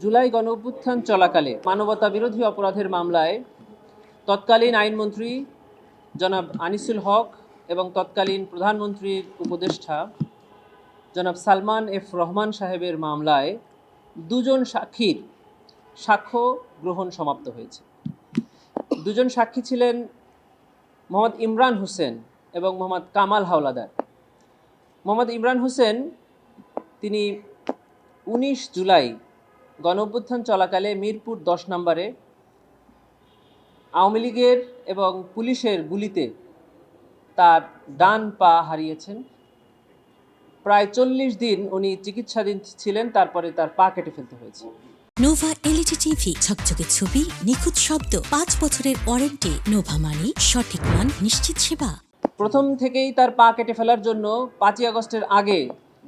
জুলাই গণঅভ্যুত্থান চলাকালে মানবতা বিরোধী অপরাধের মামলায় তৎকালীন আইনমন্ত্রী জনাব আনিসুল হক এবং তৎকালীন প্রধানমন্ত্রীর উপদেষ্টা জনাব সালমান এফ রহমান সাহেবের মামলায় দুজন সাক্ষীর সাক্ষ্য গ্রহণ সমাপ্ত হয়েছে। দুজন সাক্ষী ছিলেন মোহাম্মদ ইমরান হোসেন এবং মোহাম্মদ কামাল হাওলাদার। মোহাম্মদ ইমরান হোসেন তিনি 19 জুলাই গণঅভ্যুত্থান চলাকালে মিরপুর 10 নম্বরে আওয়ামী লীগের এবং পুলিশের গুলিতে তার ডান পা হারিয়েছেন। প্রায় 40 দিন উনি চিকিৎসাধীন ছিলেন, তারপরে তার পা কেটে ফেলতে হয়েছে। নোভা এলইডি টিভি, ঝকঝকে ছবি, নিখুঁত শব্দ, 5 বছরের ওয়ারেন্টি। নোভা মানে সঠিক মান, নিশ্চিত সেবা। প্রথম থেকেই তার পা কেটে ফেলার জন্য 5ই আগস্টের আগে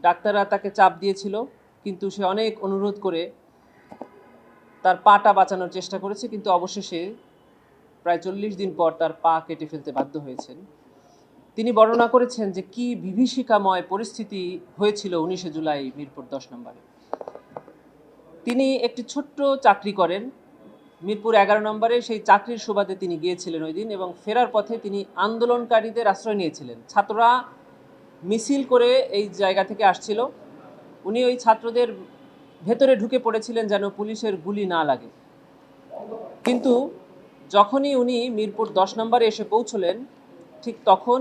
ডাক্তাররা তাকে চাপ দিয়েছিল, কিন্তু সে অনেক অনুরোধ করে তার পাটা বাঁচানোর চেষ্টা করেছে, কিন্তু অবশেষে প্রায় 40 দিন পর তার পা কেটে ফেলতে বাধ্য হয়েছেন। তিনি বর্ণনা করেছেন যে কি বিভীষিকাময় পরিস্থিতি হয়েছিল 19 জুলাই মিরপুর 10 নম্বরে। তিনি একটি ছোট্ট চাকরি করেন মিরপুর 11 নম্বরে। সেই চাকরির সুবাদে তিনি গিয়েছিলেন ওই দিন, এবং ফেরার পথে তিনি আন্দোলনকারীদের আশ্রয় নিয়েছিলেন। ছাত্ররা মিছিল করে এই জায়গা থেকে আসছিল, উনি ওই ছাত্রদের ভেতরে ঢুকে পড়েছিলেন যেন পুলিশের গুলি না লাগে। কিন্তু যখনই উনি মিরপুর 10 নম্বরে এসে পৌঁছলেন, ঠিক তখন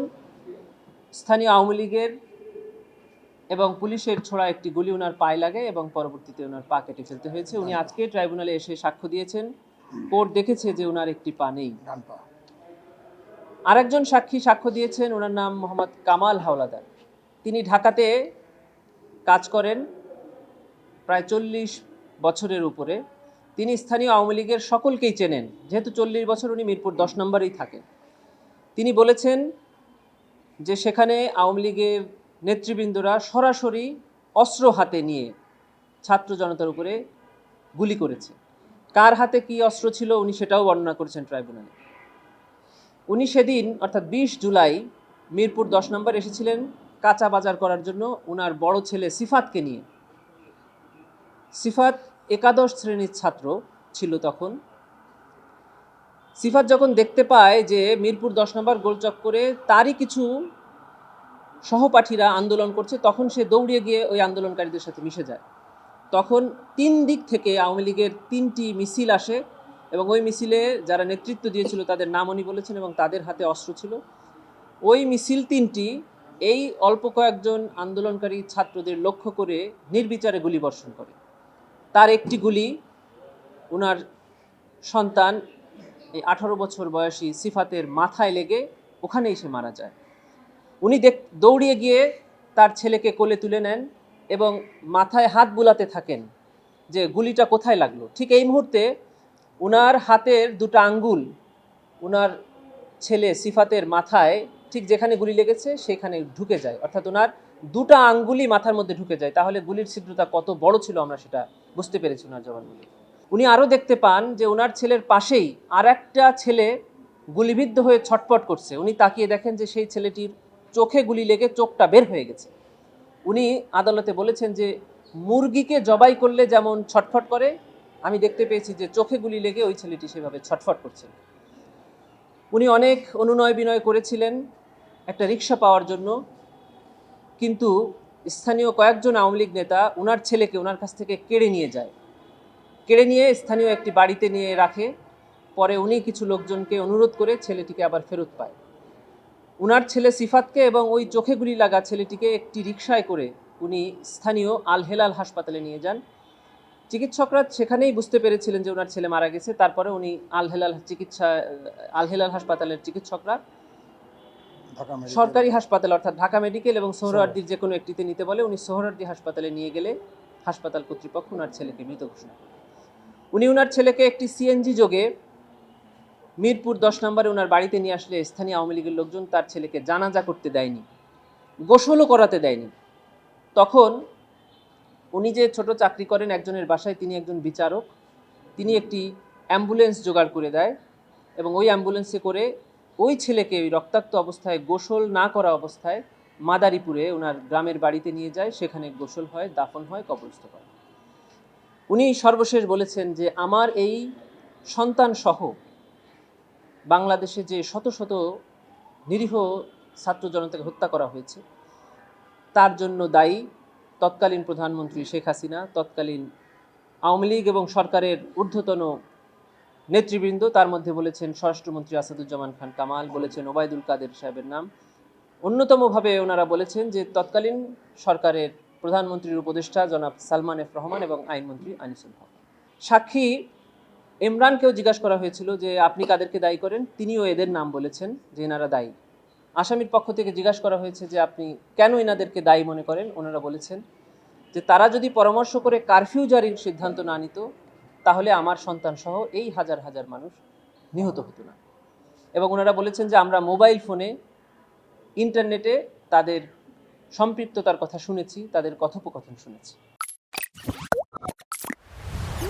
স্থানীয় আওয়ামী লীগের এবং পুলিশের ছোড়া একটি গুলি ওনার পায়ে লাগে এবং পরবর্তীতে ওনার পা কেটে ফেলতে হয়েছে। উনি আজকে ট্রাইব্যুনালে এসে সাক্ষ্য দিয়েছেন। কোর্ট দেখেছে যে ওনার একটি পা নেই। আরেকজন সাক্ষী সাক্ষ্য দিয়েছেন, ওনার নাম মোহাম্মদ কামাল হাওলাদার। তিনি ঢাকাতে কাজ করেন প্রায় 40 বছরের উপরে। তিনি স্থানীয় আওয়ামী লীগের সকলকেই চেনেন, যেহেতু 40 বছর উনি মিরপুর 10 নম্বরেই থাকেন। তিনি বলেছেন যে সেখানে আওয়ামী লীগের নেতৃবৃন্দরা সরাসরি অস্ত্র হাতে নিয়ে ছাত্র জনতার উপরে গুলি করেছে। কার হাতে কি অস্ত্র ছিল উনি সেটাও বর্ণনা করেছেন ট্রাইব্যুনালে। উনি সেদিন অর্থাৎ 20 জুলাই মিরপুর 10 নম্বর এসেছিলেন কাঁচা বাজার করার জন্য ওনার বড় ছেলে সিফাতকে নিয়ে। সিফাত একাদশ শ্রেণীর ছাত্র ছিল তখন। সিফাত যখন দেখতে পায় যে মিরপুর 10 নম্বর গোলচক্করে তারই কিছু সহপাঠীরা আন্দোলন করছে, তখন সে দৌড়িয়ে গিয়ে ওই আন্দোলনকারীদের সাথে মিশে যায়। তখন 3 দিক থেকে আওয়ামী লীগের 3টি মিছিল আসে, এবং ওই মিছিলে যারা নেতৃত্ব দিয়েছিল তাদের নাম উনি বলেছেন, এবং তাদের হাতে অস্ত্র ছিল। ওই মিছিল 3টি এই অল্প কয়েকজন আন্দোলনকারী ছাত্রদের লক্ষ্য করে নির্বিচারে গুলি বর্ষণ করে। তার একটি গুলি ওনার সন্তান এই 18 বছর বয়সী সিফাতের মাথায় লেগে ওখানেই সে মারা যায়। উনি দৌড়িয়ে গিয়ে তার ছেলেকে কোলে তুলে নেন এবং মাথায় হাত বুলাতে থাকেন যে গুলিটা কোথায় লাগলো। ঠিক এই মুহূর্তে ওনার হাতের দুটো আঙ্গুল ওনার ছেলে সিফাতের মাথায় ঠিক যেখানে গুলি লেগেছে সেখানে ঢুকে যায়, অর্থাৎ ওনার দুটো আঙ্গুলই মাথার মধ্যে ঢুকে যায়। তাহলে গুলির ছিদ্রতা কত বড় ছিল আমরা সেটা বুঝতে পেরেছি ওনার জবানবন্দি। উনি আরও দেখতে পান যে ওনার ছেলের পাশেই আর একটা ছেলে গুলিবিদ্ধ হয়ে ছটফট করছে। উনি তাকিয়ে দেখেন যে সেই ছেলেটির চোখে গুলি লেগে চোখটা বের হয়ে গেছে। উনি আদালতে বলেছেন যে মুরগিকে জবাই করলে যেমন ছটফট করে, আমি দেখতে পেয়েছি যে চোখে গুলি লেগে ওই ছেলেটি সেভাবে ছটফট করছে। উনি অনেক অনুনয় বিনয় করেছিলেন একটা রিক্সা পাওয়ার জন্য, কিন্তু স্থানীয় কয়েকজন আওয়ামী লীগ নেতা ওনার ছেলেকে ওনার কাছ থেকে কেড়ে নিয়ে যায়। কেড়ে নিয়ে স্থানীয় একটি বাড়িতে নিয়ে রাখে। পরে উনি কিছু লোকজনকে অনুরোধ করে ছেলেটিকে আবার ফেরত পায়। উনার ছেলে সিফাতকে এবং ওই চোখে গুলি লাগা ছেলেটিকে একটি রিকশায় করে উনি স্থানীয় আল হেলাল হাসপাতালে নিয়ে যান। চিকিৎসকরা সেখানেই বুঝতে পেরেছিলেন যে ওনার ছেলে মারা গেছে। তারপরে উনি আল হেলাল হাসপাতালের চিকিৎসকরা সরকারি হাসপাতাল অর্থাৎ ঢাকা মেডিকেল এবং সোহরাওয়ার্দীর যে কোনো একটিতে নিতে বলে। উনি সোহরাওয়ার্দী হাসপাতালে নিয়ে গেলে হাসপাতাল কর্তৃপক্ষ ওনার ছেলেকে মৃত ঘোষণা করে। উনি ওনার ছেলেকে একটি সিএনজি যোগে মিরপুর 10 নম্বরে ওনার বাড়িতে নিয়ে আসলে স্থানীয় আওয়ামী লীগের লোকজন তার ছেলেকে জানাজা করতে দেয়নি, গোসলও করাতে দেয়নি। তখন উনি যে ছোট চাকরি করেন একজনের বাসায়, তিনি একজন বিচারক, তিনি একটি অ্যাম্বুলেন্স জোগাড় করে দেয় এবং ওই অ্যাম্বুলেন্সে করে ওই ছেলেকে ওই রক্তাক্ত অবস্থায় গোসল না করা অবস্থায় মাদারীপুরে ওনার গ্রামের বাড়িতে নিয়ে যায়। সেখানে গোসল হয়, দাফন হয়, কবরস্থ হয়। উনি সর্বশেষ বলেছেন যে আমার এই সন্তান সহ বাংলাদেশে যে শত শত নিরীহ ছাত্র জনতাকে হত্যা করা হয়েছে তার জন্য দায়ী তৎকালীন প্রধানমন্ত্রী শেখ হাসিনা, তৎকালীন আওয়ামী লীগ এবং সরকারের ঊর্ধ্বতন নেতৃবৃন্দ। তার মধ্যে বলেছেন স্বরাষ্ট্রমন্ত্রী আসাদুজ্জামান খান কামাল, বলেছেন ওবায়দুল কাদের সাহেবের নাম। অন্যতমভাবে ওনারা বলেছেন যে তৎকালীন সরকারের প্রধানমন্ত্রীর উপদেষ্টা জনাব সালমান এফ রহমান এবং আইনমন্ত্রী আনিসুল হক। সাক্ষী ইমরানকেও জিজ্ঞাসা করা হয়েছিল যে আপনি কাদেরকে দায়ী করেন, তিনিও এদের নাম বলেছেন যে এনারা দায়ী। আসামির পক্ষ থেকে জিজ্ঞাসা করা হয়েছে যে আপনি কেন এনাদেরকে দায়ী মনে করেন, ওনারা বলেছেন যে তারা যদি পরামর্শ করে কারফিউ জারির সিদ্ধান্ত না নিত তাহলে আমার সন্তান সহ এই হাজার হাজার মানুষ নিহত হতো না। এবং ওনারা বলেছেন যে আমরা মোবাইল ফোনে, ইন্টারনেটে তাদের সম্পৃক্ততার কথা শুনেছি, তাদের কথোপকথন শুনেছি।